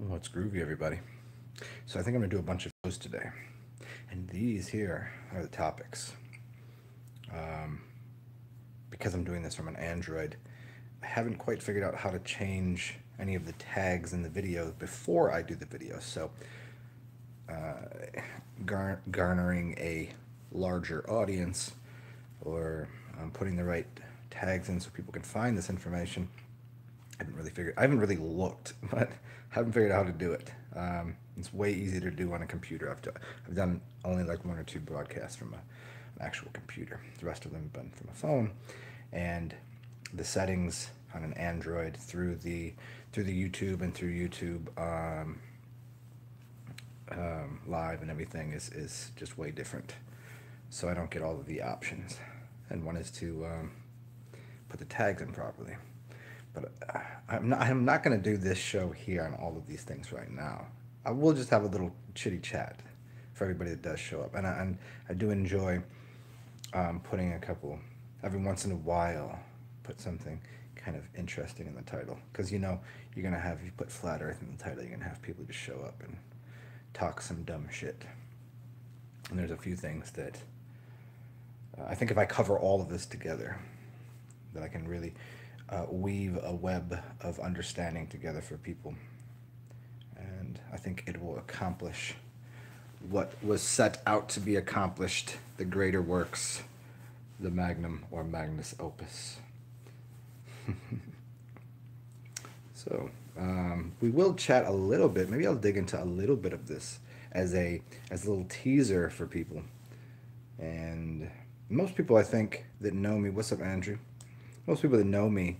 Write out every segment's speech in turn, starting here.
What's groovy, everybody? So I think I'm gonna do a bunch of shows today, and these here are the topics. Um, because I'm doing this from an Android, I haven't quite figured out how to change any of the tags in the video before I do the video. So garnering a larger audience, or putting the right tags in so people can find this information. I haven't really looked, but haven't figured out how to do it. It's way easier to do on a computer. I've done only like one or two broadcasts from an actual computer. The rest of them have been from a phone, and the settings on an Android through the YouTube and through YouTube live and everything is just way different. So I don't get all of the options, and one is to put the tags in properly. But I'm not going to do this show here on all of these things right now. I will just have a little chitty chat for everybody that does show up. And I do enjoy putting a couple, every once in a while, put something kind of interesting in the title. Because, you know, you're going to have, if you put Flat Earth in the title, you're going to have people just show up and talk some dumb shit. And there's a few things that I think if I cover all of this together, that I can really weave a web of understanding together for people. And I think it will accomplish what was set out to be accomplished, the greater works, the magnum or magnus opus. So we will chat a little bit. Maybe I'll dig into a little bit of this as a little teaser for people. And most people, I think, that know me, what's up, Andrew? Most people that know me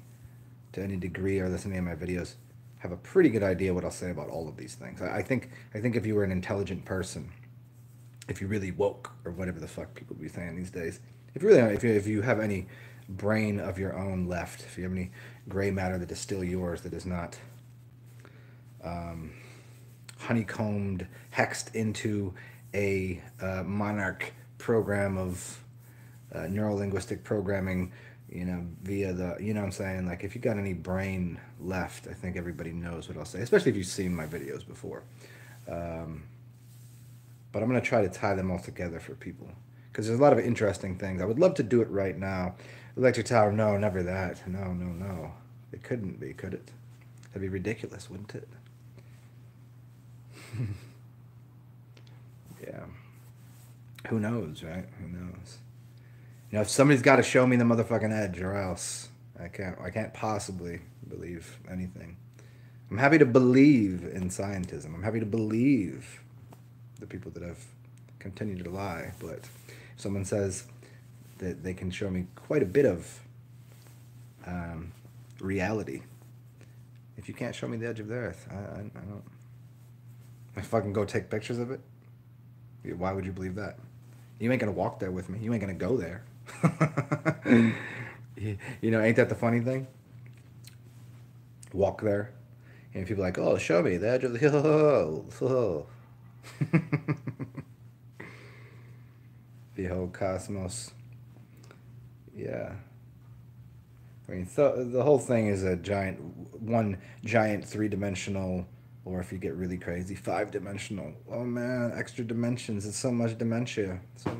to any degree or listen to any of my videos have a pretty good idea what I'll say about all of these things. I think if you were an intelligent person, if you really woke, or whatever the fuck people be saying these days, if you have any brain of your own left, if you have any gray matter that is still yours, that is not honeycombed, hexed into a monarch program of neurolinguistic programming, you know, via the, you know what I'm saying? Like, if you got any brain left, I think everybody knows what I'll say, especially if you've seen my videos before. But I'm going to try to tie them all together for people, because there's a lot of interesting things. I would love to do it right now. Electric Tower, no, never that. No. It couldn't be, could it? That'd be ridiculous, wouldn't it? Yeah. Who knows, right? Who knows? You know, if somebody's got to show me the motherfucking edge, or else I can't possibly believe anything. I'm happy to believe in scientism. I'm happy to believe the people that have continued to lie. But if someone says that they can show me quite a bit of reality, if you can't show me the edge of the earth, I don't. I fucking go take pictures of it. Why would you believe that? You ain't gonna walk there with me. You ain't gonna go there. You know, ain't that the funny thing? Walk there, and people are like, oh, show me the edge of the hill. The whole cosmos. Yeah. I mean, the whole thing is one giant three-dimensional, or if you get really crazy, five-dimensional. Oh man, extra dimensions. It's so much dementia. So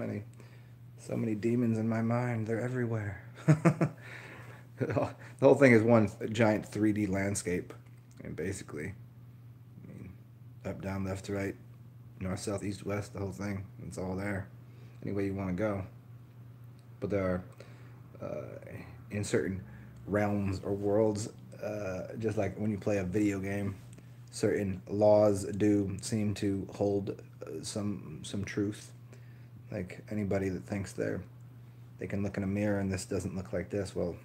many demons in my mind. They're everywhere. The whole thing is one giant 3D landscape. And basically, I mean, up, down, left, right, north, south, east, west, the whole thing. It's all there. Any way you want to go. But there are, in certain realms or worlds, just like when you play a video game, certain laws do seem to hold some truth. Like, anybody that thinks they can look in a mirror and this doesn't look like this, well,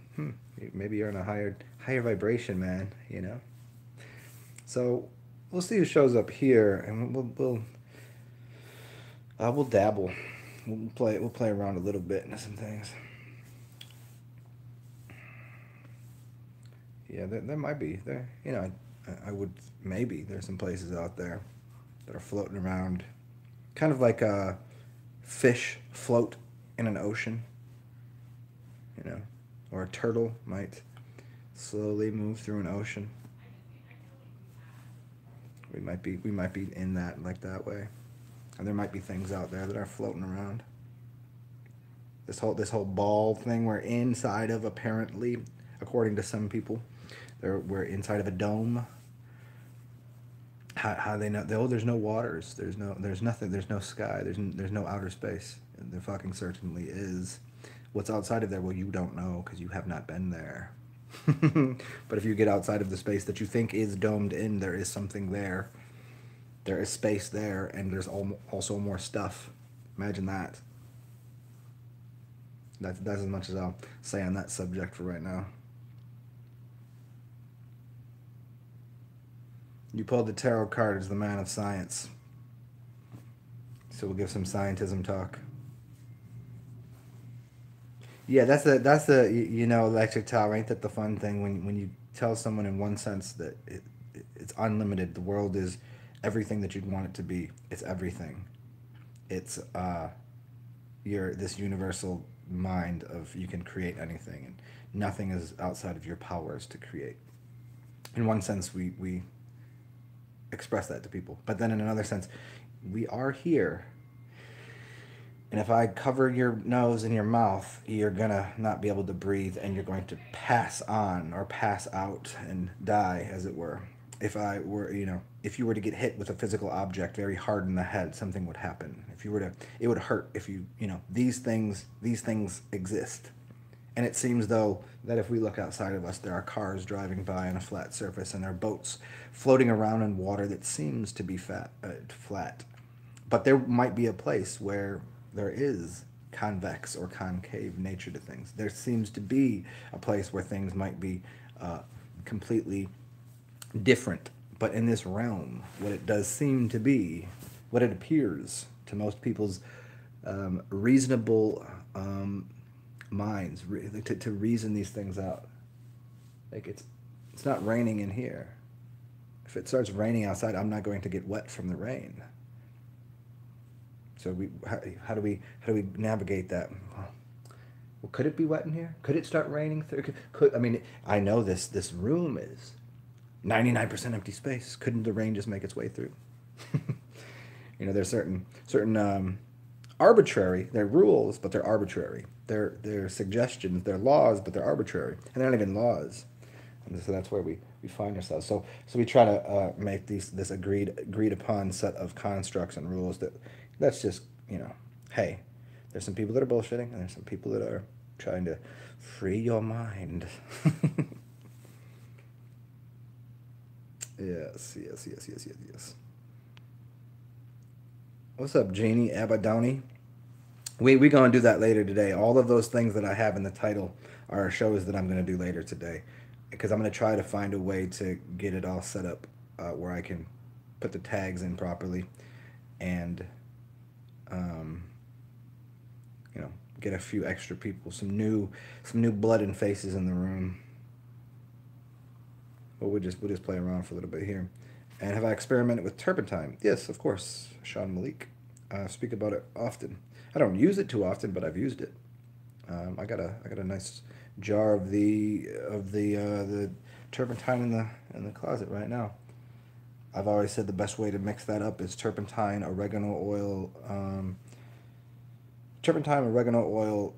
maybe you're in a higher vibration, man, you know? So we'll see who shows up here, and we'll dabble. We'll play around a little bit into some things. Yeah, there might be. There, you know, maybe there's some places out there that are floating around, kind of like a fish float in an ocean, you know, or a turtle might slowly move through an ocean. We might be in that, like, that way. And there might be things out there that are floating around. This whole ball thing we're inside of, apparently, according to some people, we're inside of a dome. How they know? Oh, there's no waters. There's nothing. There's no sky. There's no outer space. And there fucking certainly is. What's outside of there? Well, you don't know because you have not been there. But if you get outside of the space that you think is domed in, there is something there. There is space there, and there's also more stuff. Imagine that. That's as much as I'll say on that subject for right now. You pulled the tarot card as the man of science. So we'll give some scientism talk. Yeah, that's the you know, electric towel. Ain't that the fun thing when you tell someone in one sense that it's unlimited. The world is everything that you'd want it to be. It's everything. It's your this universal mind of you can create anything, and nothing is outside of your powers to create. In one sense, we express that to people, but then in another sense, we are here. And if I cover your nose and your mouth, you're gonna not be able to breathe, and you're going to pass on or pass out and die, as it were. If I were, if you were to get hit with a physical object very hard in the head, something would happen. If you were to, it would hurt. If these things exist. And it seems, though, that if we look outside of us, there are cars driving by on a flat surface, and there are boats floating around in water that seems to be flat. But there might be a place where there is convex or concave nature to things. There seems to be a place where things might be completely different. But in this realm, what it does seem to be, what it appears to most people's reasonable minds, to reason these things out. Like, it's not raining in here. If it starts raining outside, I'm not going to get wet from the rain. So how do we navigate that? Well, could it be wet in here? Could it start raining? I mean, I know this room is 99% empty space. Couldn't the rain just make its way through? There's certain arbitrary. They're rules, but they're arbitrary. They're suggestions. They're laws, but they're arbitrary, and they're not even laws. And so that's where we find ourselves. So we try to make this agreed upon set of constructs and rules that's just, hey, there's some people that are bullshitting, and there's some people that are trying to free your mind. Yes. What's up, Janie Abadoni? We gonna do that later today. All of those things that I have in the title are shows that I'm gonna do later today, because I'm gonna try to find a way to get it all set up where I can put the tags in properly, and get a few extra people, some new blood and faces in the room. But we'll just play around for a little bit here. And have I experimented with turpentine? Yes, of course, Sean Malik. I speak about it often. I don't use it too often, but I've used it. I got a nice jar of the turpentine in the closet right now. I've always said the best way to mix that up is turpentine, oregano oil,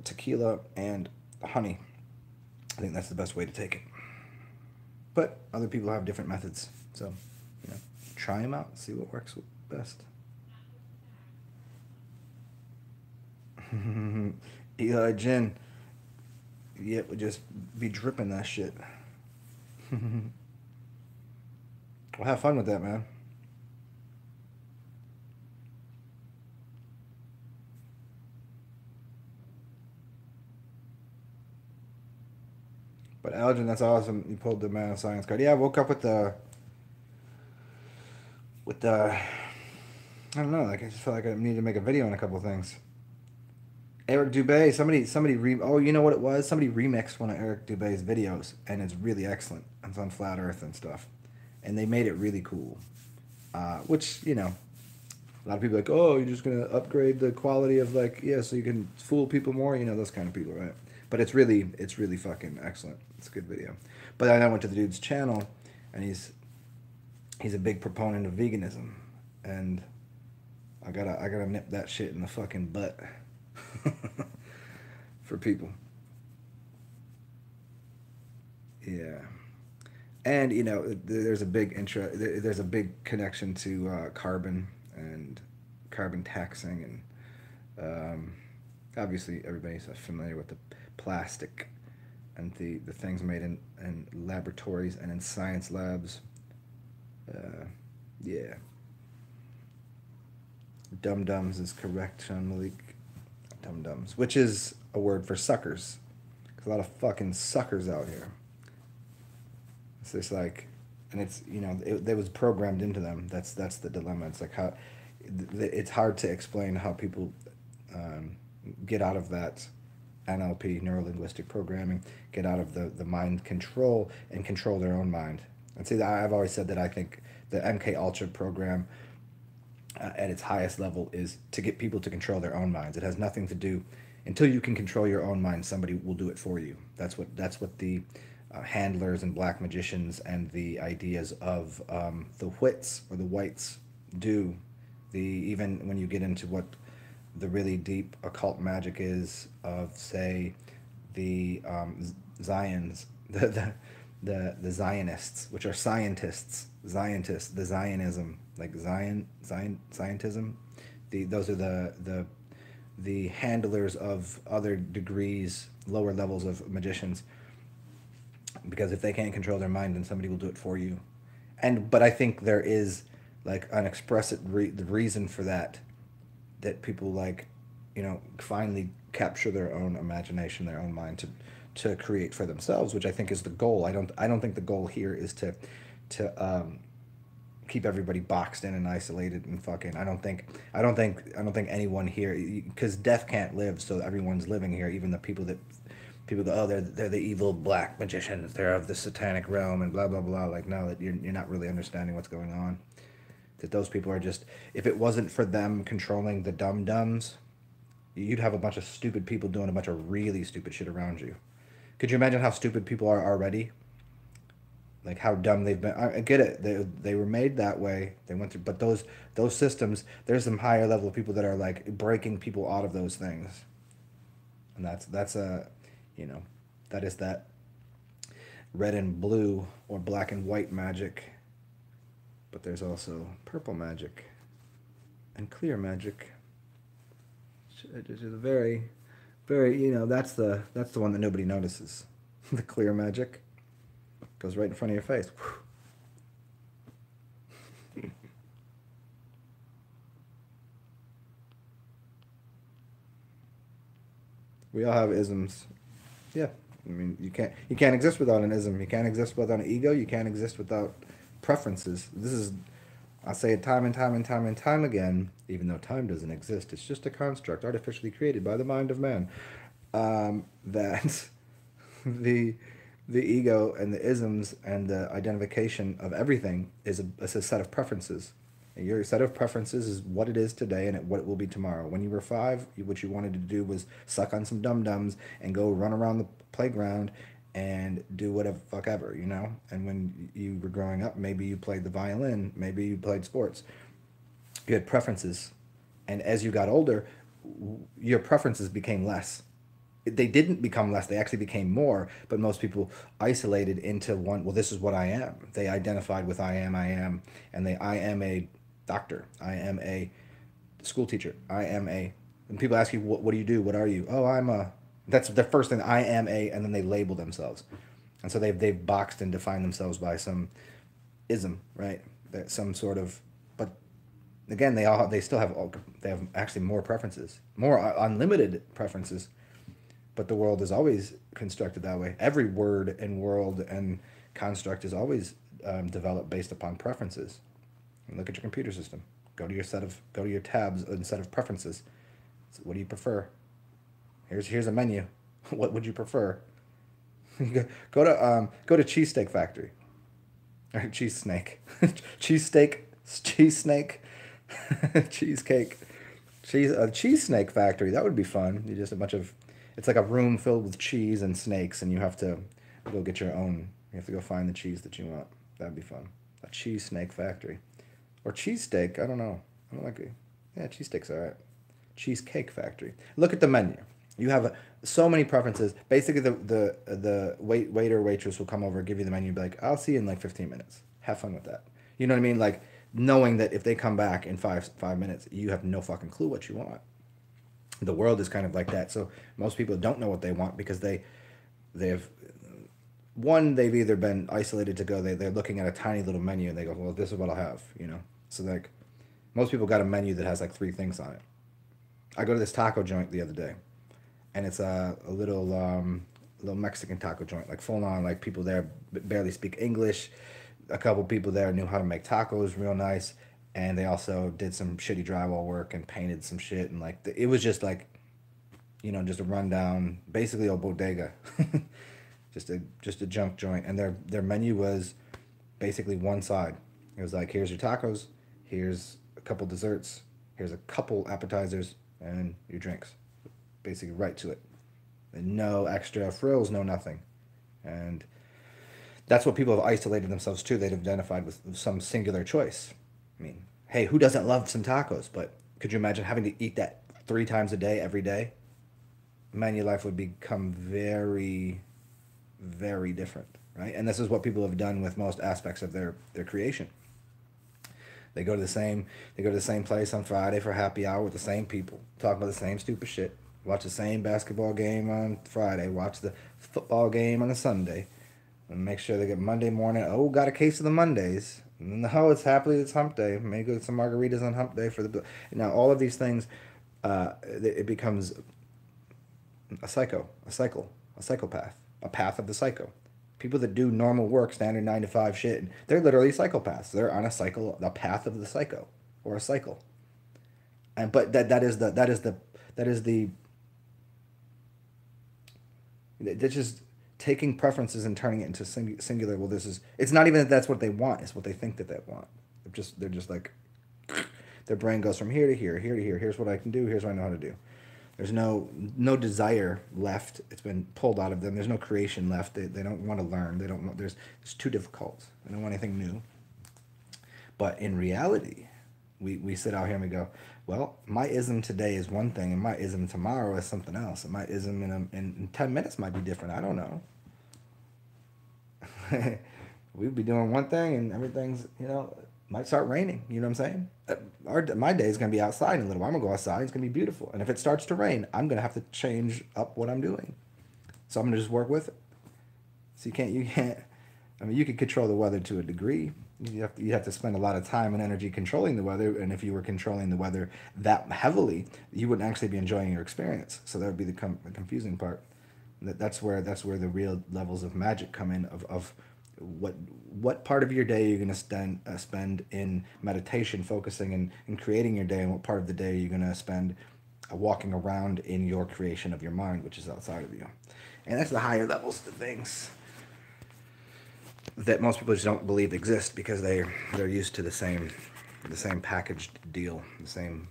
tequila, and honey. I think that's the best way to take it. But other people have different methods, so try them out, see what works best. Eli Jen, yep, would just be dripping that shit. Well, have fun with that, man. But Algin, that's awesome. You pulled the Man of Science card. Yeah, I woke up with the I don't know, like I just felt like I needed to make a video on a couple of things. Eric Dubay, oh, you know what it was? Somebody remixed one of Eric Dubay's videos, and it's really excellent. It's on Flat Earth and stuff. And they made it really cool. Which, a lot of people are like, oh, you're just going to upgrade the quality of, so you can fool people more, those kind of people, right? But it's really fucking excellent. It's a good video. But then I went to the dude's channel, and he's he's a big proponent of veganism, and I gotta nip that shit in the fucking butt for people. Yeah. And there's a big there's a big connection to carbon and carbon taxing, and obviously everybody's familiar with the plastic and the things made in laboratories and in science labs. Yeah, dum dums is correct, Sean Malik. Dum dums, which is a word for suckers. There's a lot of fucking suckers out here. It's just like, and it's it was programmed into them. That's the dilemma. It's like how it's hard to explain how people um, get out of that NLP, neuro linguistic programming, get out of the mind control and control their own mind. And see, I've always said that I think the MK Ultra program at its highest level is to get people to control their own minds. It has nothing to do until you can control your own mind. Somebody will do it for you. That's what the handlers and black magicians and the ideas of the wits or the whites do. The even when you get into what the really deep occult magic is of, say, the Zions, the Zionists, which are scientists, the Zionism, like Zionism. Those are the handlers of other degrees, lower levels of magicians, because if they can't control their mind, then somebody will do it for you. But I think there is like an explicit the reason for that people like, finally capture their own imagination, their own mind to create for themselves, which I think is the goal. I don't think the goal here is to keep everybody boxed in and isolated and fucking. I don't think anyone here, because death can't live, so everyone's living here, even the people go, oh, they're the evil black magicians, they're of the satanic realm and blah blah blah. Like, no, that you're not really understanding what's going on. That those people are just, if it wasn't for them controlling the dum dums, you'd have a bunch of stupid people doing a bunch of really stupid shit around you. Could you imagine how stupid people are already? Like how dumb they've been. I get it. They were made that way. They went through, but those systems. There's some higher level people that are like breaking people out of those things, and that's you know, that is that red and blue or black and white magic. But there's also purple magic and clear magic. Which is a very, very, that's the one that nobody notices. The clear magic goes right in front of your face. We all have isms. Yeah. I mean, you can't exist without an ism. You can't exist without an ego. You can't exist without preferences. I say it time and time and time and time again, even though time doesn't exist. It's just a construct artificially created by the mind of man. That the the ego and the isms and the identification of everything is a set of preferences. And your set of preferences is what it is today and what it will be tomorrow. When you were five, what you wanted to do was suck on some dum dums and go run around the playground and do whatever fuck ever. And when you were growing up, maybe you played the violin, maybe you played sports. You had preferences, and as you got older, your preferences became less. They didn't become less, they actually became more, but most people isolated into one. Well, this is what I am. They identified with I am, and I am a doctor, I am a school teacher, I am a. And people ask you, what do you do, what are you? Oh, I'm a. That's the first thing, I am a, and then they label themselves. And so they've boxed and defined themselves by some ism, right? Some sort of. But again, they still have they have actually more preferences, more unlimited preferences. But the world is always constructed that way. Every word and world and construct is always developed based upon preferences. And look at your computer system. Go to your tabs and set of preferences. So what do you prefer? Here's a menu. What would you prefer? Go to Cheesesteak Factory. Or cheese snake. Cheese snake. Cheesecake. Cheese snake factory. That would be fun. You just a bunch of. It's like a room filled with cheese and snakes, and you have to go get your own. You have to go find the cheese that you want. That'd be fun. A cheese snake factory. Or cheesesteak, I don't know. I don't like it. Yeah, cheesesteak's alright. Cheesecake factory. Look at the menu. You have so many preferences. Basically, the waiter or waitress will come over, give you the menu, and be like, "I'll see you in like 15 minutes. Have fun with that." You know what I mean? Like knowing that if they come back in five minutes, you have no fucking clue what you want. The world is kind of like that. So most people don't know what they want because they've they've either been isolated to go. They're looking at a tiny little menu and they go, "Well, this is what I'll have." You know. So like most people got a menu that has like 3 things on it. I go to this taco joint the other day, and it's a little Mexican taco joint, like full on, like people there barely speak English. A couple people there knew how to make tacos real nice, and they also did some shitty drywall work and painted some shit, and like it was just like, just a rundown, basically a bodega, just a junk joint, and their menu was basically one side. It was like, here's your tacos, here's a couple desserts, here's a couple appetizers, and your drinks, basically right to it. And no extra frills, no nothing. And that's what people have isolated themselves to. They've identified with some singular choice. I mean, hey, who doesn't love some tacos? But could you imagine having to eat that 3 times a day, every day? Man, your life would become very, very different, right? And this is what people have done with most aspects of their creation. They go to the same place on Friday for happy hour with the same people, talk about the same stupid shit, watch the same basketball game on Friday, watch the football game on a Sunday, and make sure they get Monday morning. Oh, got a case of the Mondays. No, it's hump day. Maybe go get some margaritas on hump day for the. Now all of these things, it becomes a psychopath, a path of the psycho. People that do normal work, standard 9 to 5 shit, they're literally psychopaths. They're on a path of the psycho, or a cycle. And but that is the that's just taking preferences and turning it into singular. Well, it's not even that that's what they want. It's what they think that they want. They're just like, their brain goes from here to here, here to here. Here's what I can do. Here's what I know how to do. There's no desire left. It's been pulled out of them. There's no creation left. They don't want to learn. They don't want. It's too difficult. They don't want anything new. But in reality, we sit out here and we go, well, my ism today is one thing, and my ism tomorrow is something else, and my ism in 10 minutes might be different. I don't know. We'd be doing one thing, and everything's might start raining. You know what I'm saying? My day is going to be outside in a little while. I'm going to go outside. It's going to be beautiful. And if it starts to rain, I'm going to have to change up what I'm doing. So I'm going to just work with it. So you can't, I mean, you can control the weather to a degree. You have to spend a lot of time and energy controlling the weather. And if you were controlling the weather that heavily, you wouldn't actually be enjoying your experience. So that would be the confusing part. That's where the real levels of magic come in, of what part of your day you're going to spend in meditation, focusing and creating your day, and what part of the day you're going to spend walking around in your creation of your mind, which is outside of you. And that's the higher levels of things that most people just don't believe exist, because they're used to the same packaged deal, the same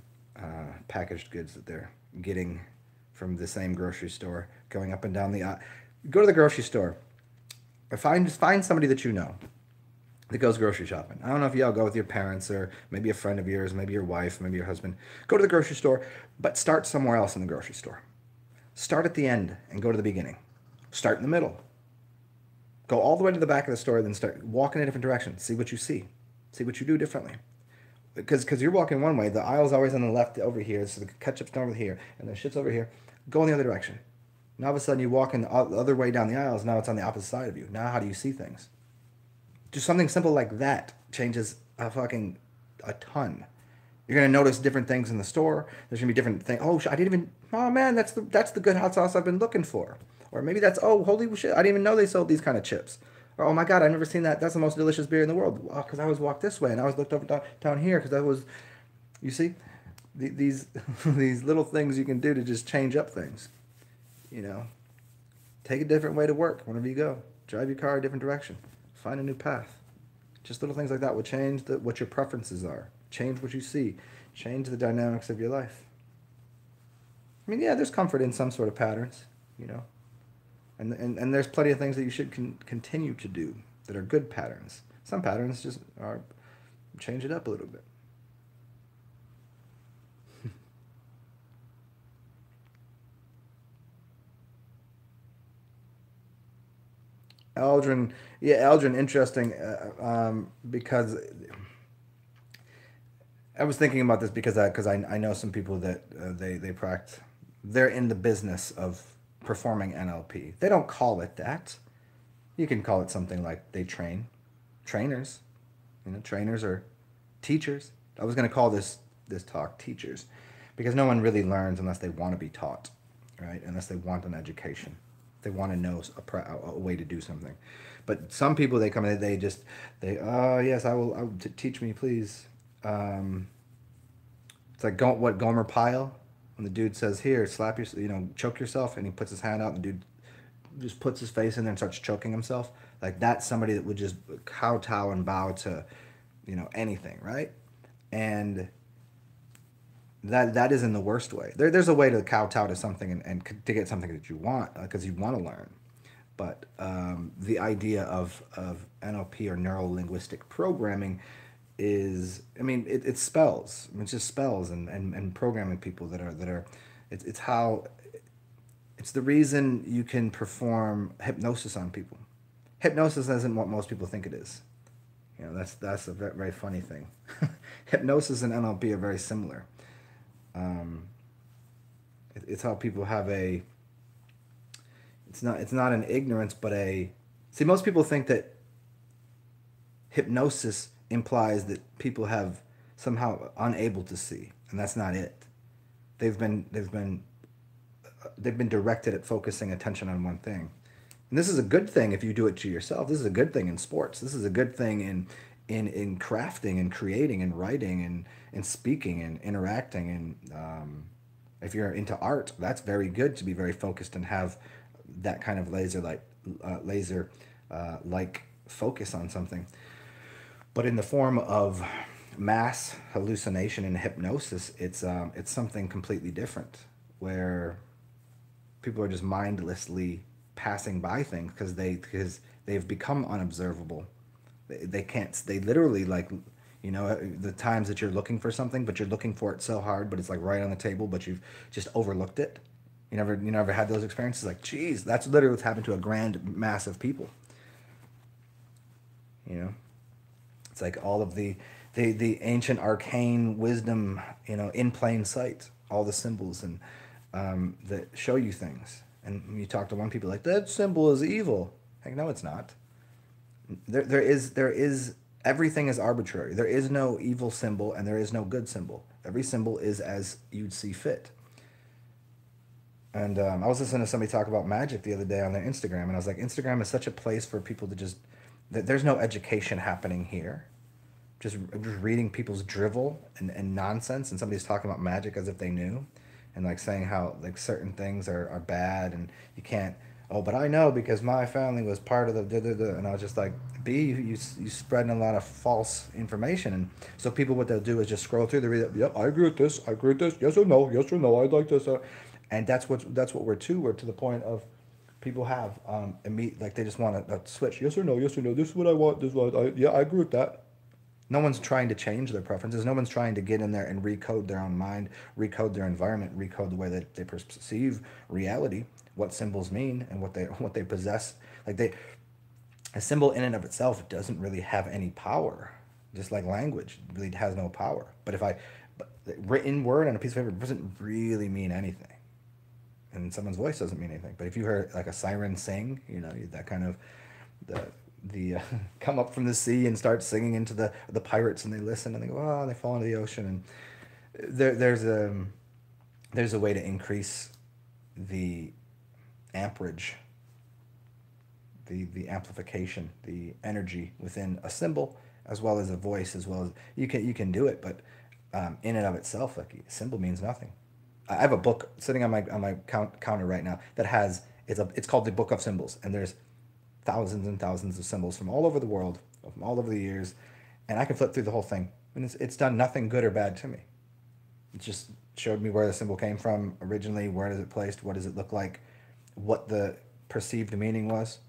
packaged goods that they're getting from the same grocery store, going up and down the aisle. Go to the grocery store. Find somebody that you know that goes grocery shopping. I don't know if y'all go with your parents, or maybe a friend of yours, maybe your wife, maybe your husband. Go to the grocery store, but start somewhere else in the grocery store. Start at the end and go to the beginning. Start in the middle. Go all the way to the back of the store, then start walking in a different direction. See what you see. See what you do differently. Because you're walking one way, the aisle's always on the left over here, so the ketchup's over here, and the shit's over here. Go in the other direction. Now all of a sudden you walk in the other way down the aisles, now it's on the opposite side of you. Now how do you see things? Just something simple like that changes a ton. You're going to notice different things in the store. There's going to be different things. Oh man, that's the good hot sauce I've been looking for. Or maybe holy shit, I didn't even know they sold these kind of chips. Or, oh my God, I've never seen that. That's the most delicious beer in the world. Well, because I always walked this way, and I always looked over down here, because you see, these little things you can do to just change up things. Take a different way to work whenever you go. Drive your car a different direction. Find a new path. Just little things like that will change what your preferences are. Change what you see. Change the dynamics of your life. I mean, yeah, there's comfort in some sort of patterns, And there's plenty of things that you should continue to do that are good patterns. Some patterns just are change it up a little bit. Aldrin, yeah, Aldrin, interesting, because I was thinking about this because I know some people that they practice. They're in the business of performing NLP. They don't call it that. You can call it something like they train, trainers, trainers or teachers. I was going to call this talk teachers, because no one really learns unless they want to be taught, right? Unless they want an education, they want to know a way to do something. But some people, they come in, they oh yes, teach me please. Um, it's like what Gomer Pyle, when the dude says, here, slap your, choke yourself, and he puts his hand out, and the dude just puts his face in there and starts choking himself. Like, that's somebody that would just kowtow and bow to, anything, right? And that is in the worst way. There's a way to kowtow to something and to get something that you want, because you want to learn. But the idea of NLP, or neuro linguistic programming, is, I mean, it's spells. I mean, it's just spells and programming people it's how, it's the reason you can perform hypnosis on people. Hypnosis isn't what most people think it is. That's a very, very funny thing. Hypnosis and NLP are very similar. Um, it's how people have it's not an ignorance, but see, most people think that hypnosis implies that people have somehow unable to see, and that's not it. They've been directed at focusing attention on one thing. And this is a good thing if you do it to yourself. This is a good thing in sports. This is a good thing in crafting and creating and writing and speaking and interacting. And if you're into art, that's very good to be very focused and have that kind of laser like focus on something. But in the form of mass hallucination and hypnosis, it's something completely different, where people are just mindlessly passing by things because they've become unobservable. They can't. They literally, like, the times that you're looking for something, but you're looking for it so hard, but it's like right on the table, but you've just overlooked it. You never had those experiences? Like, geez, that's literally what's happened to a grand mass of people. You know, it's like all of the ancient arcane wisdom, in plain sight, all the symbols and that show you things. And when you talk to one people, like, that symbol is evil. Like, no, it's not. There is everything is arbitrary. There is no evil symbol and there is no good symbol. Every symbol is as you'd see fit. And I was listening to somebody talk about magic the other day on their Instagram, and I was like, Instagram is such a place for people to just, there's no education happening here. Just reading people's drivel and nonsense, and somebody's talking about magic as if they knew, and like saying how like certain things are bad and you can't. Oh, but I know because my family was part of the da, da, da. And I was just like, you spreading a lot of false information, and so people, what they'll do is just scroll through the read. Yep, I agree with this. I agree with this. Yes or no. Yes or no. I'd like this. And that's what we're to. We're to the point of people have like they just want a switch. Yes or no. Yes or no. This is what I want. This is what I agree with that. No one's trying to change their preferences. No one's trying to get in there and recode their own mind, recode their environment, recode the way that they perceive reality, what symbols mean, and what they possess. A symbol in and of itself doesn't really have any power. Just like language really has no power. But the written word on a piece of paper doesn't really mean anything, and someone's voice doesn't mean anything. But if you heard like a siren sing, that kind of the come up from the sea and start singing into the pirates, and they listen and they go, oh, and they fall into the ocean, and there's a way to increase the amperage, the amplification, the energy within a symbol, as well as a voice, as well as you can do it. But in and of itself, like, a symbol means nothing. I have a book sitting on my counter right now that has it's called the Book of Symbols, and there's thousands and thousands of symbols from all over the world, from all over the years, and I can flip through the whole thing, and it's done nothing good or bad to me. It just showed me where the symbol came from originally, where is it placed, what does it look like, what the perceived meaning was.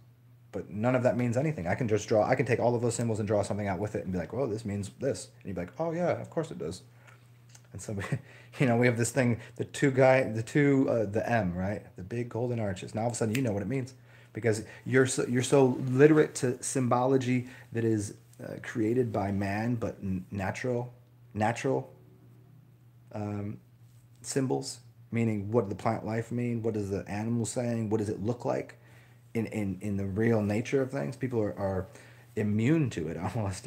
But none of that means anything. I can just draw. I can take all of those symbols and draw something out with it and be like, "Well, this means this," and you'd be like, "Oh yeah, of course it does." And so, we have this thing, the M, right? The big golden arches. Now all of a sudden, you know what it means because you're so literate to symbology that is created by man, but natural symbols, meaning what does the plant life mean? What does the animal saying? What does it look like in the real nature of things? People are immune to it almost.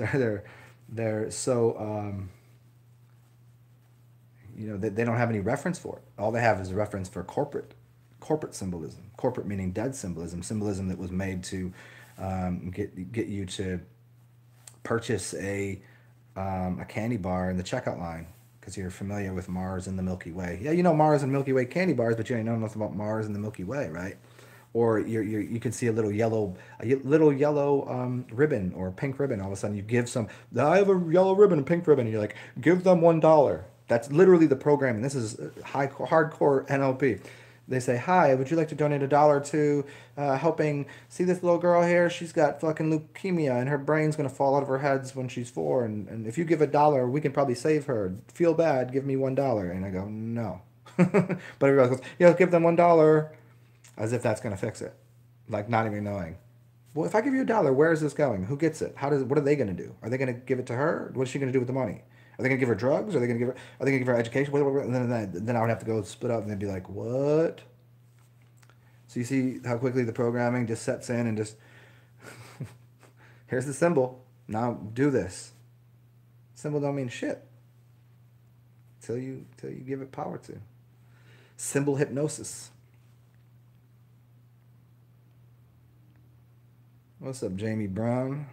They're so they don't have any reference for it. All they have is a reference for corporate symbolism. Corporate meaning dead symbolism that was made to get you to purchase a candy bar in the checkout line because you're familiar with Mars and the Milky Way. Yeah, you know Mars and Milky Way candy bars, but you ain't know nothing about Mars and the Milky Way, right? Or you could see a little yellow ribbon or pink ribbon. All of a sudden, you give some. I have a yellow ribbon, a pink ribbon, and you're like, give them $1. That's literally the programming. This is hardcore NLP. They say, "Hi, would you like to donate $1 to helping? See this little girl here? She's got fucking leukemia, and her brain's gonna fall out of her head when she's 4. And if you give $1, we can probably save her. Feel bad? Give me $1." And I go, "No," but everybody goes, "Yeah, give them $1," as if that's gonna fix it, like not even knowing. Well, if I give you $1, where is this going? Who gets it? What are they gonna do? Are they gonna give it to her? What is she gonna do with the money? Are they gonna give her drugs? Are they gonna give her education? And then I would have to go split up and they'd be like, what? So you see how quickly the programming just sets in and just here's the symbol. Now do this. Symbol don't mean shit till you give it power to. Symbol hypnosis. What's up, Jamie Brown?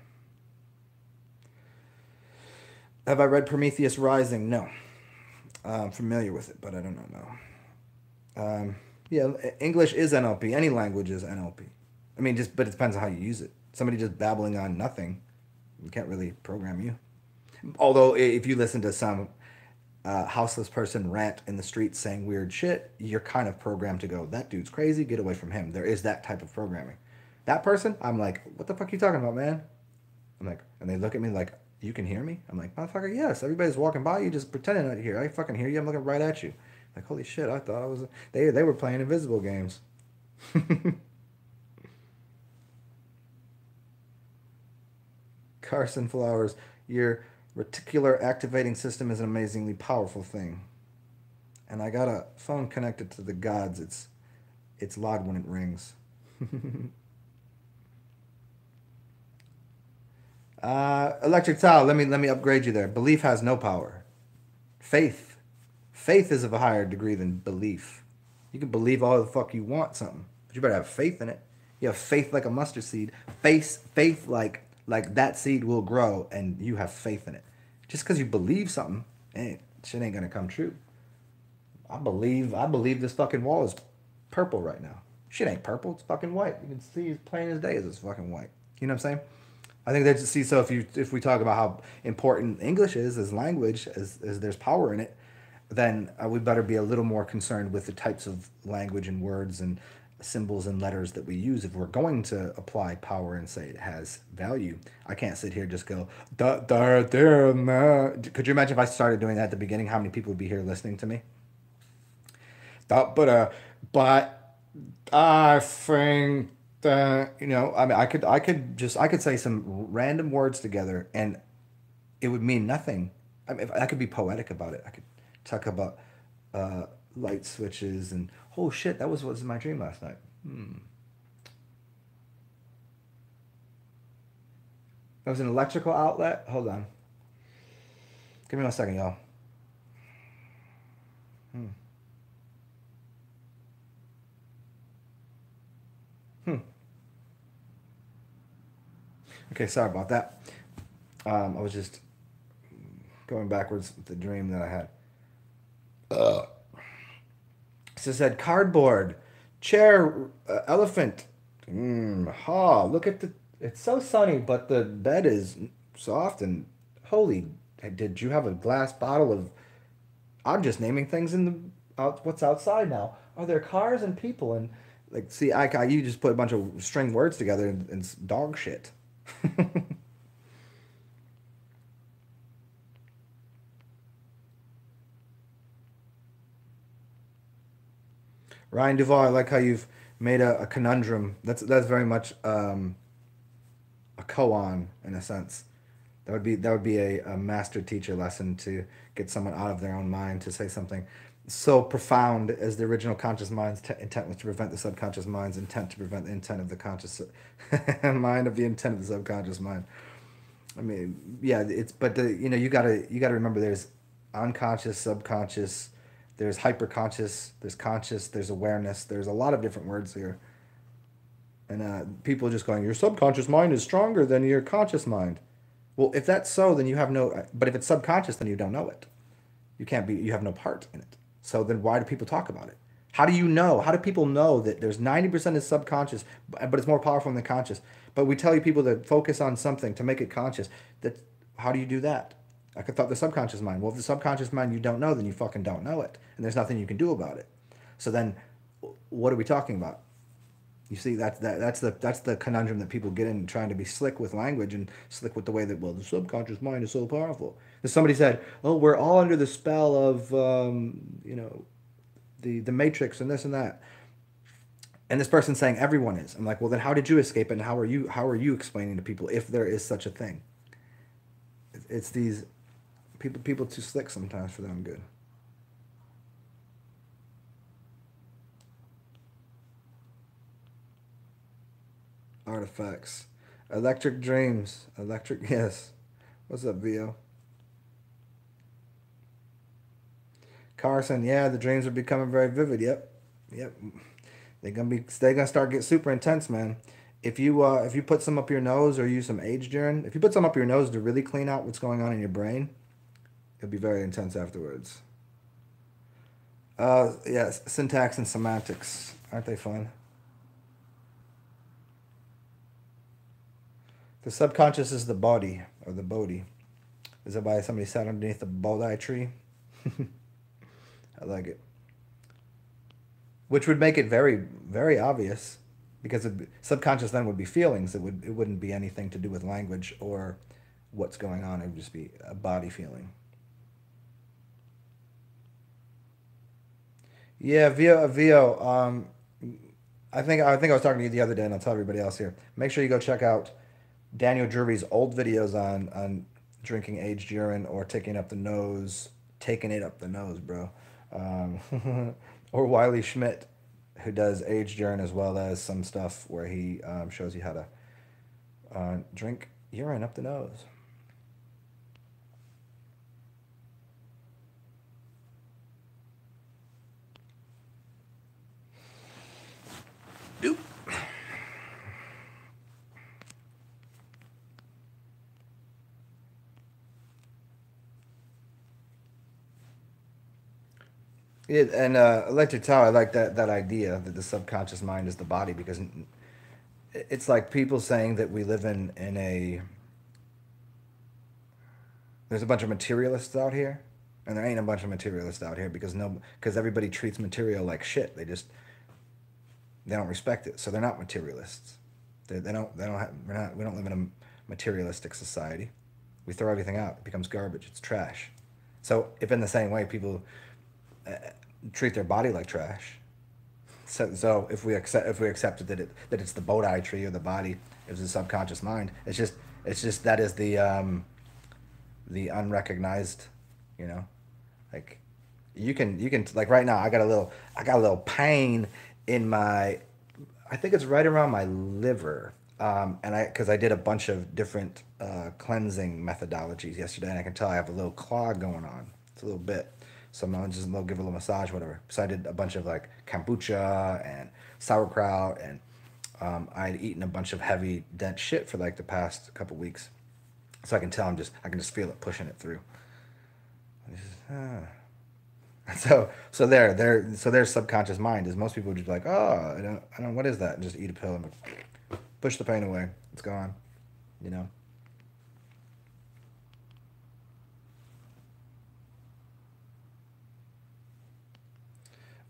Have I read Prometheus Rising? No. I'm familiar with it, but I do not know. Yeah, English is NLP. Any language is NLP. I mean, but it depends on how you use it. Somebody just babbling on nothing, you can't really program you. Although, if you listen to some houseless person rant in the streets saying weird shit, you're kind of programmed to go, that dude's crazy, get away from him. There is that type of programming. That person, I'm like, what the fuck are you talking about, man? I'm like, and they look at me like, you can hear me? I'm like, motherfucker, yes. Everybody's walking by you, just pretending not to hear. I fucking hear you. I'm looking right at you. Like, holy shit, I thought I was... They were playing invisible games. Carson Flowers, your reticular activating system is an amazingly powerful thing. And I got a phone connected to the gods. It's loud when it rings. Electric Tile, let me upgrade you there. Belief has no power. Faith is of a higher degree than belief. You can believe all the fuck you want something, but you better have faith in it. You have faith like a mustard seed. Faith like that seed will grow, and you have faith in it. Just because you believe something, shit ain't gonna come true. I believe this fucking wall is purple right now. Shit ain't purple. It's fucking white. You can see as plain as day as it's fucking white. You know what I'm saying? I think that's so. If we talk about how important English is as language, as there's power in it, then we better be a little more concerned with the types of language and words and symbols and letters that we use if we're going to apply power and say it has value. I can't sit here and just go da da da na. Could you imagine if I started doing that at the beginning? How many people would be here listening to me? But I think. I mean, I could say some random words together and it would mean nothing. I mean, I could be poetic about it. I could talk about light switches and oh shit, that was what was in my dream last night. That was an electrical outlet. Hold on. Give me 1 second, y'all. Okay, sorry about that. I was just going backwards with the dream that I had. So it said cardboard, chair, elephant. Look at it's so sunny, but the bed is soft and holy. Did you have a glass bottle of... I'm just naming things in what's outside now. Are there cars and people and Like, see, you just put a bunch of string words together and it's dog shit. Ryan Duvall, I like how you've made a conundrum. That's very much a koan in a sense. That would be a master teacher lesson to get someone out of their own mind to say something so profound as the original conscious mind's intent was to prevent the subconscious mind's intent to prevent the intent of the conscious mind of the intent of the subconscious mind. I mean, yeah, it's but you gotta remember there's unconscious, subconscious, there's hyperconscious, there's conscious, there's awareness. There's a lot of different words here, and people are just going, your subconscious mind is stronger than your conscious mind. Well, if that's so, then you have no. But if it's subconscious, then you don't know it. You can't be. You have no part in it. So then, why do people talk about it? How do you know? How do people know that there's 90% is subconscious, but it's more powerful than conscious? But we tell you people to focus on something to make it conscious. That how do you do that? I could thought the subconscious mind. Well, if the subconscious mind you don't know, then you fucking don't know it, and there's nothing you can do about it. So then, what are we talking about? You see, that's the conundrum that people get in trying to be slick with language and slick with the way that, well, the subconscious mind is so powerful. If somebody said, oh, we're all under the spell of the matrix and this and that, and this person's saying everyone is. I'm like, well, then how did you escape it, and how are you explaining to people if there is such a thing? It's these people too slick sometimes for their own good. Artifacts, electric dreams, electric yes. What's up, Vo? Carson, yeah, the dreams are becoming very vivid. Yep, yep. They're gonna start get super intense, man. If you put some up your nose or use some age urine, if you put some up your nose to really clean out what's going on in your brain, it'll be very intense afterwards. Yes, syntax and semantics, aren't they fun? The subconscious is the body or the bodhi. Is that why somebody sat underneath the bodhi tree? I like it. Which would make it very, very obvious, because subconscious then would be feelings. It wouldn't be anything to do with language or what's going on. It would just be a body feeling. Yeah, Vo. I think I was talking to you the other day, and I'll tell everybody else here. Make sure you go check out Daniel Jervy's old videos on drinking aged urine or taking it up the nose, bro. Um, or Wiley Schmidt, who does aged urine as well as some stuff where he shows you how to drink urine up the nose. Doop. Yeah, and Electric Tower, I like that idea that the subconscious mind is the body, because it's like people saying that we live in a there's a bunch of materialists out here, and there ain't a bunch of materialists out here because no because everybody treats material like shit. They don't respect it, so they're not materialists. They don't have, we don't live in a materialistic society. We throw everything out; it becomes garbage. It's trash. So if in the same way people treat their body like trash, so if we accepted that it's the bodhi tree or the body, it's the subconscious mind. It's just that is the unrecognized, you know, like you can like right now I got a little pain in my, I think it's right around my liver. And because I did a bunch of different cleansing methodologies yesterday, and I can tell I have a little clog going on. It's a little bit. So I'm gonna just give it a little massage, whatever. So I did a bunch of like kombucha and sauerkraut, and I had eaten a bunch of heavy, dense shit for like the past couple weeks. So I can just feel it pushing it through. So their subconscious mind is, most people would just be like, oh, I don't, what is that? And just eat a pill and push the pain away. It's gone. You know.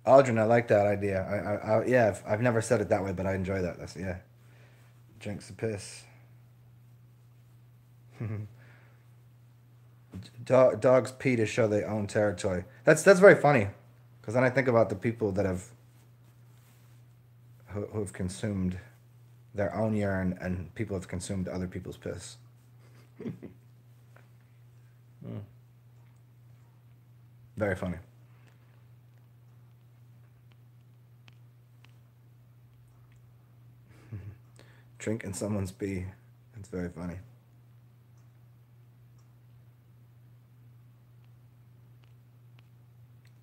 Aldrin, I like that idea. Yeah, I've never said it that way, but I enjoy that. That's yeah. Drinks the piss. Dogs pee to show they own territory. That's very funny, because then I think about the people that have who've consumed their own urine, and people have consumed other people's piss. Mm. Very funny. Drink in someone's pee. It's very funny.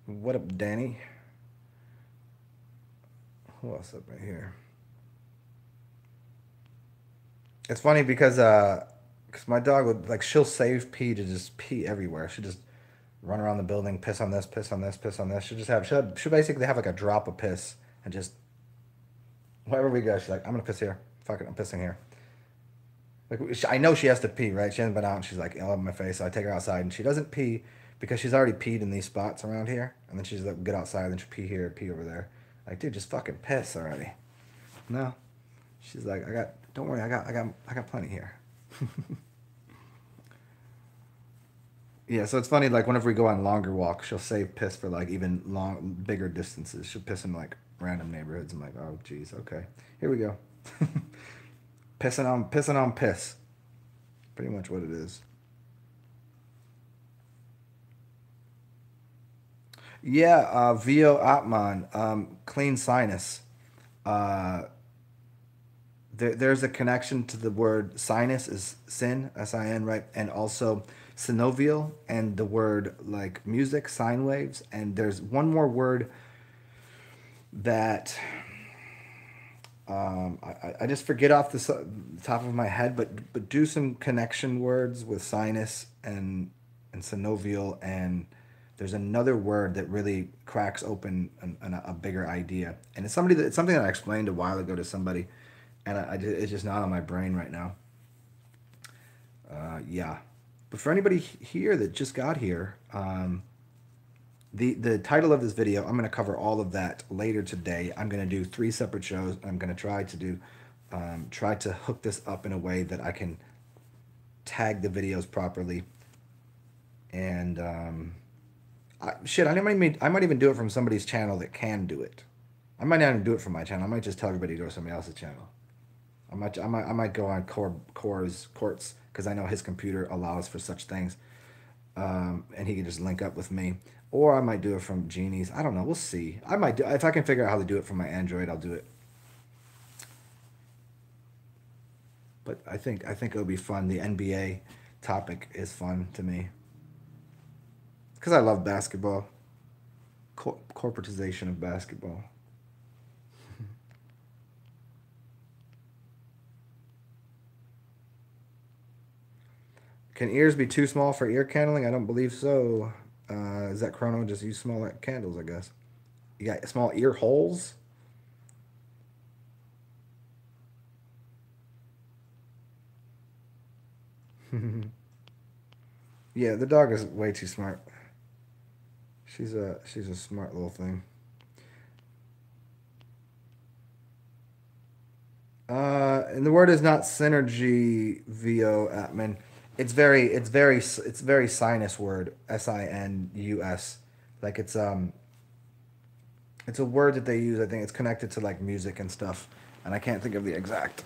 What up, Danny? Who else up right here? It's funny because my dog would like she'll save pee to just pee everywhere. She just run around the building, piss on this, piss on this, piss on this. She'll basically have like a drop of piss and just wherever we go, she's like, I'm gonna piss here. Fuck it, I'm pissing here. Like I know she has to pee, right? She hasn't been out, and she's like, all up in my face. So I take her outside, and she doesn't pee because she's already peed in these spots around here, and then she's like, get outside, and then she pee here, pee over there. Like, dude, just fucking piss already. No, she's like, don't worry, I got plenty here. Yeah, so it's funny. Like whenever we go on longer walks, she'll save piss for like even bigger distances. She'll piss in like random neighborhoods. I'm like, oh, geez, okay, here we go. Pissing on piss. Pretty much what it is. Yeah, VO Atman, clean sinus. Uh, there's a connection to the word sinus is sin, S-I-N, right? And also synovial and the word like music, sine waves. And there's one more word that I just forget off the top of my head, but do some connection words with sinus and synovial, and there's another word that really cracks open a bigger idea, and it's something that I explained a while ago to somebody, and it's just not on my brain right now. Yeah, but for anybody here that just got here, the title of this video, I'm going to cover all of that later today. I'm going to do 3 separate shows. I'm going to try to hook this up in a way that I can tag the videos properly. And I might even do it from somebody's channel that can do it. I might not even do it from my channel. I might just tell everybody to go to somebody else's channel. I might go on Court's because I know his computer allows for such things, and he can just link up with me. Or I might do it from Genie's. I don't know. We'll see. I might do if I can figure out how to do it from my Android. I'll do it. But I think it'll be fun. The n.b.a topic is fun to me because I love basketball. Corporatization of basketball. Can ears be too small for ear candling? I don't believe so. Is that Chrono? Just use small candles, I guess. You got small ear holes? Yeah, the dog is way too smart. She's a smart little thing. And the word is not synergy, VO Atman. It's very sinus word, SINUS. Like it's a word that they use. I think it's connected to like music and stuff, and I can't think of the exact.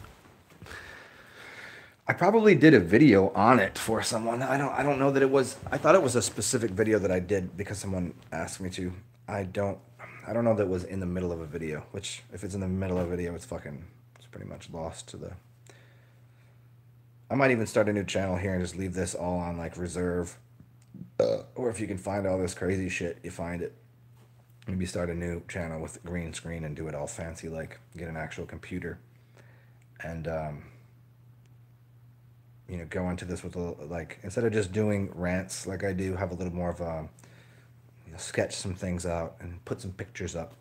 I probably did a video on it for someone. I don't know that it was. I thought it was a specific video that I did because someone asked me to. I don't know that it was in the middle of a video. Which if it's in the middle of a video, it's pretty much lost to the. I might even start a new channel here and just leave this all on like reserve. Or if you can find all this crazy shit, you find it. Maybe start a new channel with green screen and do it all fancy, like get an actual computer and go into this with like instead of just doing rants like I do, have a little more of a sketch some things out and put some pictures up.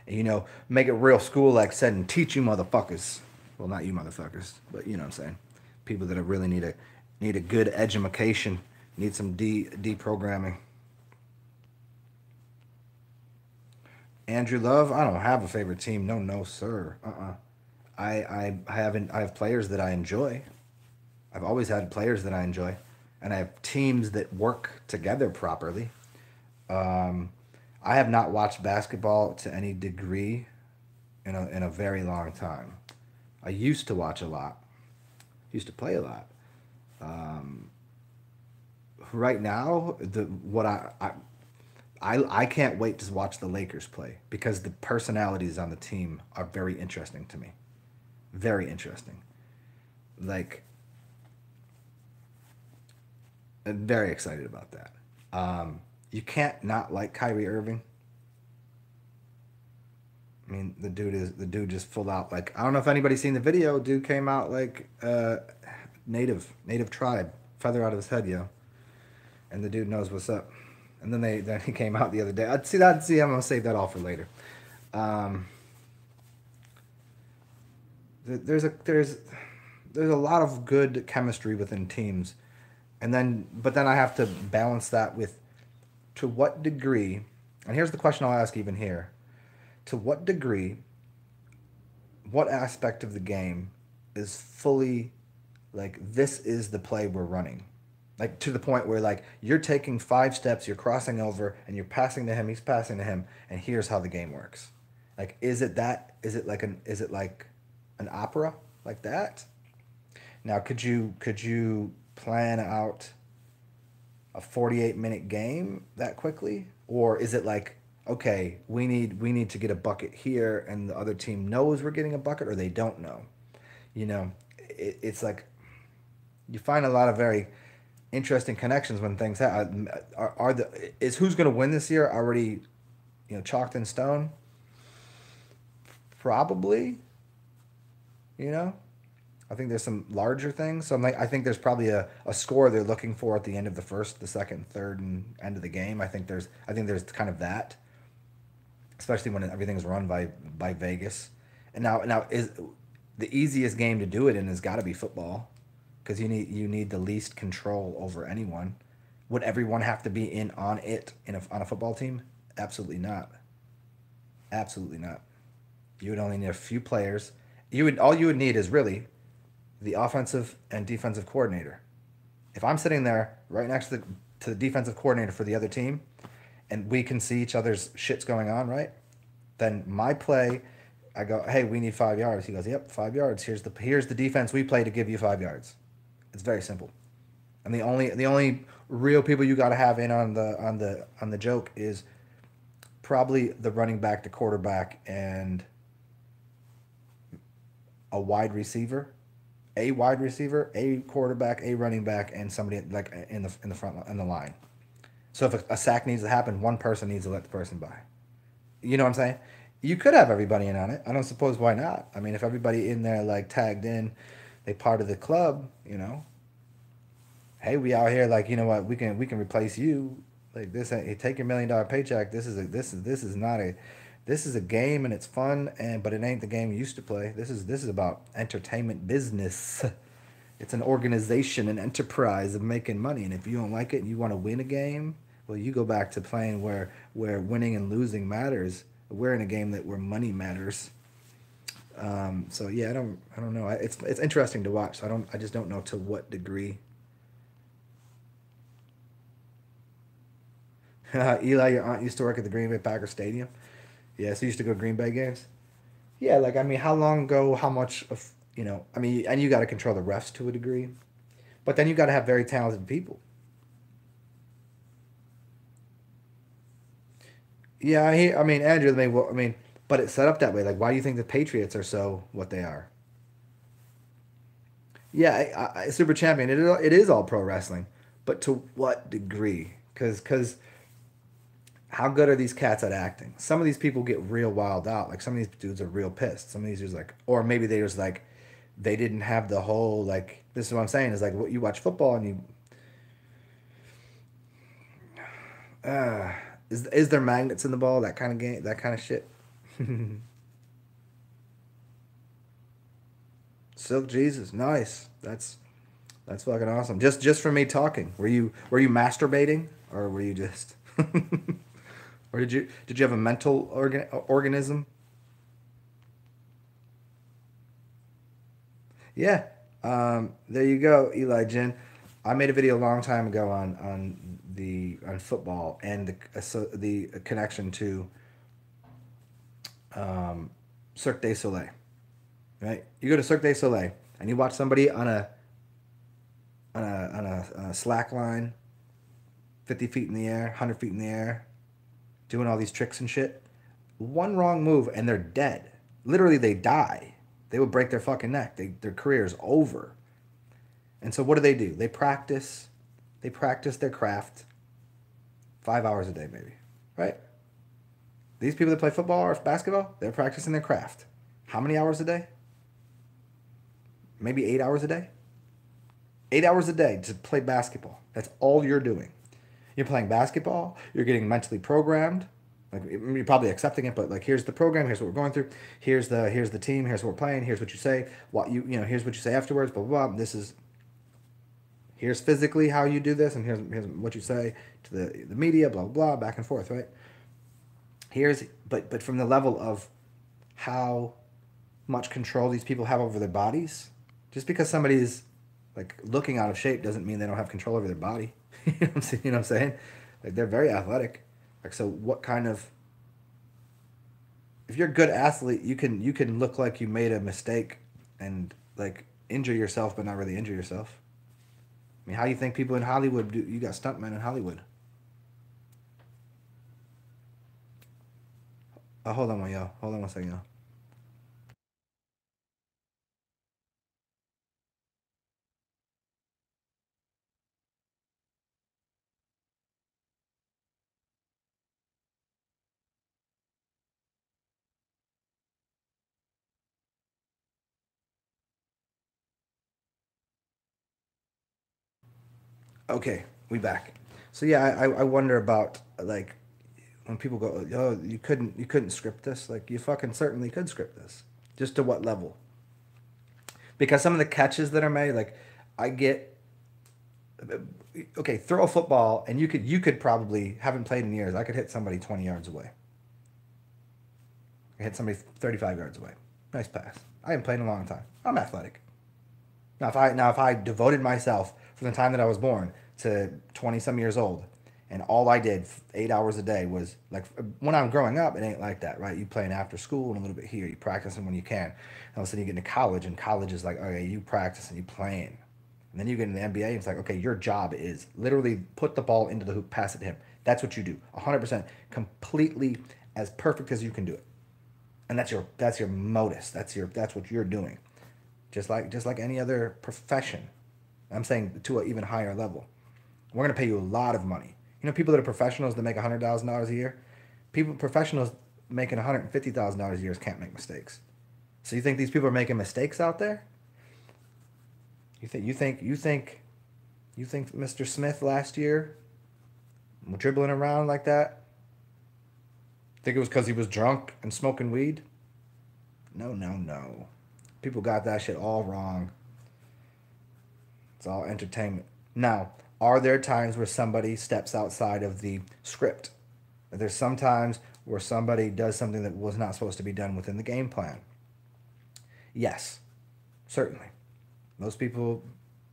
And, make it real school like said and teach you motherfuckers. Well, not you motherfuckers, but you know what I'm saying. People that really need a good education, need some deprogramming. Andrew Love, I don't have a favorite team. No, no, sir. I haven't. I have players that I enjoy. I've always had players that I enjoy, and I have teams that work together properly. Um, I have not watched basketball to any degree in a very long time. I used to watch a lot. Used to play a lot. Um, right now, the what I can't wait to watch the Lakers play because the personalities on the team are very interesting to me. Very interesting. Like, I'm very excited about that. You can't not like Kyrie Irving. I mean, the dude just full out like I don't know if anybody's seen the video. Dude came out like native tribe, feather out of his head, yo, and the dude knows what's up. And then he came out the other day. I'd see that. See, I'm gonna save that all for later. Um, there's a lot of good chemistry within teams, and then but then I have to balance that with to what degree. And here's the question I'll ask even here: to what degree, what aspect of the game is fully like this is the play we're running, like to the point where like you're taking 5 steps, you're crossing over, and you're passing to him, he's passing to him, and here's how the game works. Like, is it that? Is it like an opera like that? Now, could you plan out a 48-minute game that quickly, or is it like okay, we need to get a bucket here, and the other team knows we're getting a bucket, or they don't know? You know, it's like you find a lot of very interesting connections when things happen. Are the is who's going to win this year already, chalked in stone? Probably, you know. I think there's some larger things. So I think there's probably a score they're looking for at the end of the first, the second, third, and end of the game. I think there's kind of that, especially when everything's run by Vegas. And now is the easiest game to do it in has got to be football, because you need the least control over anyone. Would everyone have to be in on it on a football team? Absolutely not. Absolutely not. You would only need a few players. You would need is really the offensive and defensive coordinator. If I'm sitting there right next to the defensive coordinator for the other team, and we can see each other's shits going on, right? Then my play, I go, hey, we need 5 yards. He goes, yep, 5 yards. Here's the defense we play to give you 5 yards. It's very simple. And the only real people you got to have in on the joke is probably the running back, the quarterback, and a wide receiver, a quarterback, a running back, and somebody like in the front in the line. So if a sack needs to happen, one person needs to let the person by. You know what I'm saying? You could have everybody in on it. I don't suppose why not. I mean, if everybody in there like tagged in, they part of the club. Hey, we out here like what we can replace you like this. Hey, take your $1 million paycheck. This is a game and it's fun but it ain't the game you used to play. This is about entertainment business. It's an organization, an enterprise of making money. And if you don't like it and you want to win a game, well, you go back to playing where winning and losing matters. We're in a game where money matters. So yeah, I don't know. It's interesting to watch. I just don't know to what degree. Eli, your aunt used to work at the Green Bay Packers Stadium. Yeah, so you used to go to Green Bay games. Yeah, like I mean, how long ago? How much of I mean, and you got to control the refs to a degree, but then you got to have very talented people. Yeah, I mean, Andrew, but it's set up that way. Like, why do you think the Patriots are so what they are? Yeah, Super Champion. It is all pro wrestling, but to what degree? Because how good are these cats at acting? Some of these people get real wild out. Like some of these dudes are real pissed. Some of these dudes like, or maybe they just like, they didn't have the whole like. This is what I'm saying is like, what you watch football and uh, is there magnets in the ball? That kind of game, that kind of shit. Silk Jesus, nice. That's fucking awesome. Just for me talking. Were you masturbating or were you just? Or did you have a mental organism? Yeah. There you go, Eli Jin. I made a video a long time ago on football and the connection to Cirque du Soleil. Right? You go to Cirque du Soleil and you watch somebody on a slack line, 50 feet in the air, 100 feet in the air, doing all these tricks and shit. One wrong move and they're dead. Literally, they die. They will break their fucking neck. Their career is over. And so what do? They practice. They practice their craft 5 hours a day, maybe. Right? These people that play football or basketball, they're practicing their craft. How many hours a day? Maybe 8 hours a day? 8 hours a day to play basketball. That's all you're doing. You're playing basketball. You're getting mentally programmed. Like you're probably accepting it, but like here's the program. Here's what we're going through. Here's the team. Here's what we're playing. Here's what you say. Here's what you say afterwards. Blah blah blah. Here's physically how you do this, and here's what you say to the media. Blah blah blah. Back and forth, right? But from the level of how much control these people have over their bodies, just because somebody's like looking out of shape doesn't mean they don't have control over their body. You know what I'm saying? Like they're very athletic. Like so, what kind of if you're a good athlete, you can look like you made a mistake and like injure yourself, but not really injure yourself. I mean, how do you think people in Hollywood do? You got stuntmen in Hollywood. Hold on one, y'all. Hold on one second, y'all. Okay, we back. So yeah, I wonder about like when people go, oh, you couldn't script this. Like you fucking certainly could script this. Just to what level? Because some of the catches that are made, like I get, okay, throw a football and you could probably haven't played in years. I could hit somebody 20 yards away. I hit somebody 35 yards away. Nice pass. I haven't played in a long time. I'm athletic. Now if I devoted myself from the time that I was born to 20 some years old, and all I did 8 hours a day was like when I'm growing up, it ain't like that, right? You playing after school and a little bit here, you practicing when you can. And all of a sudden you get into college, and college is like, okay, you practice and you playing. And then you get into the NBA, and it's like, okay, your job is literally put the ball into the hoop, pass it to him. That's what you do, 100%, completely as perfect as you can do it. And that's your modus. That's what you're doing. Just like any other profession. I'm saying to an even higher level. We're gonna pay you a lot of money. You know, people that are professionals that make $100,000 a year. People professionals making $150,000 a year can't make mistakes. So you think these people are making mistakes out there? You think Mr. Smith last year dribbling around like that? Think it was because he was drunk and smoking weed? No, no, no. People got that shit all wrong. It's all entertainment. Now, are there times where somebody steps outside of the script? There's sometimes where somebody does something that was not supposed to be done within the game plan. Yes, certainly. Those people,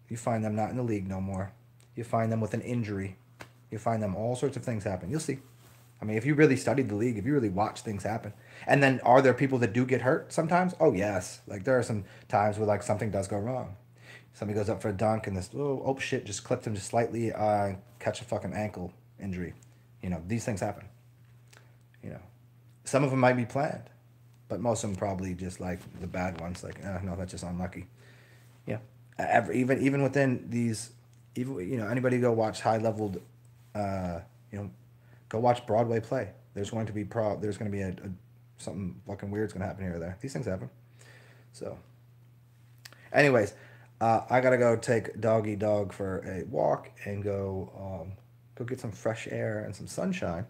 you find them not in the league no more. You find them with an injury. You find them all sorts of things happen. You'll see. I mean, if you really studied the league, if you really watch things happen, and then are there people that do get hurt sometimes? Oh yes, like there are some times where like something does go wrong. Somebody goes up for a dunk and this oh shit just clipped him just slightly, catch a fucking ankle injury. These things happen. You know, some of them might be planned, but most of them probably just like the bad ones. Like no, that's just unlucky. Yeah, even within these, even anybody go watch high leveled, you know, go watch Broadway play. There's going to be a something fucking weird's going to happen here or there. These things happen. So, anyways, I gotta go take doggy dog for a walk and go get some fresh air and some sunshine.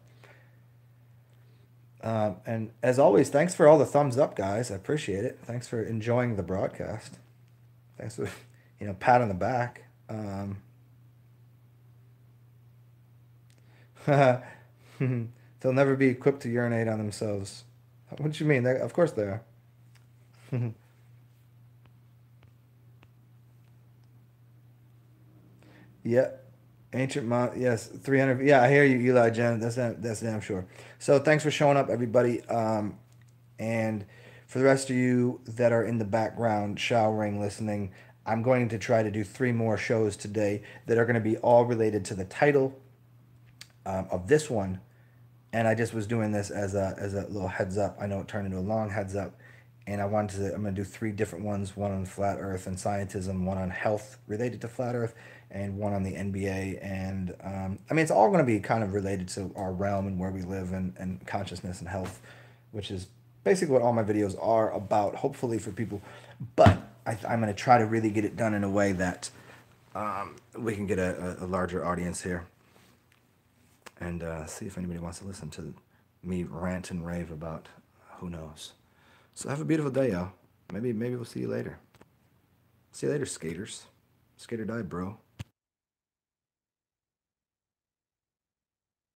And as always, thanks for all the thumbs up, guys. I appreciate it. Thanks for enjoying the broadcast. Thanks for pat on the back. They'll never be equipped to urinate on themselves. What do you mean? Of course they are. Yeah. Ancient Mon, yes, 300. Yeah, I hear you, Eli Jen. That's damn sure. So thanks for showing up, everybody. And for the rest of you that are in the background showering, listening, I'm going to try to do 3 more shows today that are going to be all related to the title of this one. And I just was doing this as a little heads up. I know it turned into a long heads up, and I'm going to do 3 different ones: one on flat Earth and scientism, one on health related to flat Earth, and one on the n.b.a. And I mean, it's all going to be kind of related to our realm and where we live, and consciousness and health, which is basically what all my videos are about. Hopefully for people, but I'm going to try to really get it done in a way that we can get a larger audience here, and see if anybody wants to listen to me rant and rave about who knows. So have a beautiful day, y'all. Maybe we'll see you later. See you later, skaters. Skater died, bro.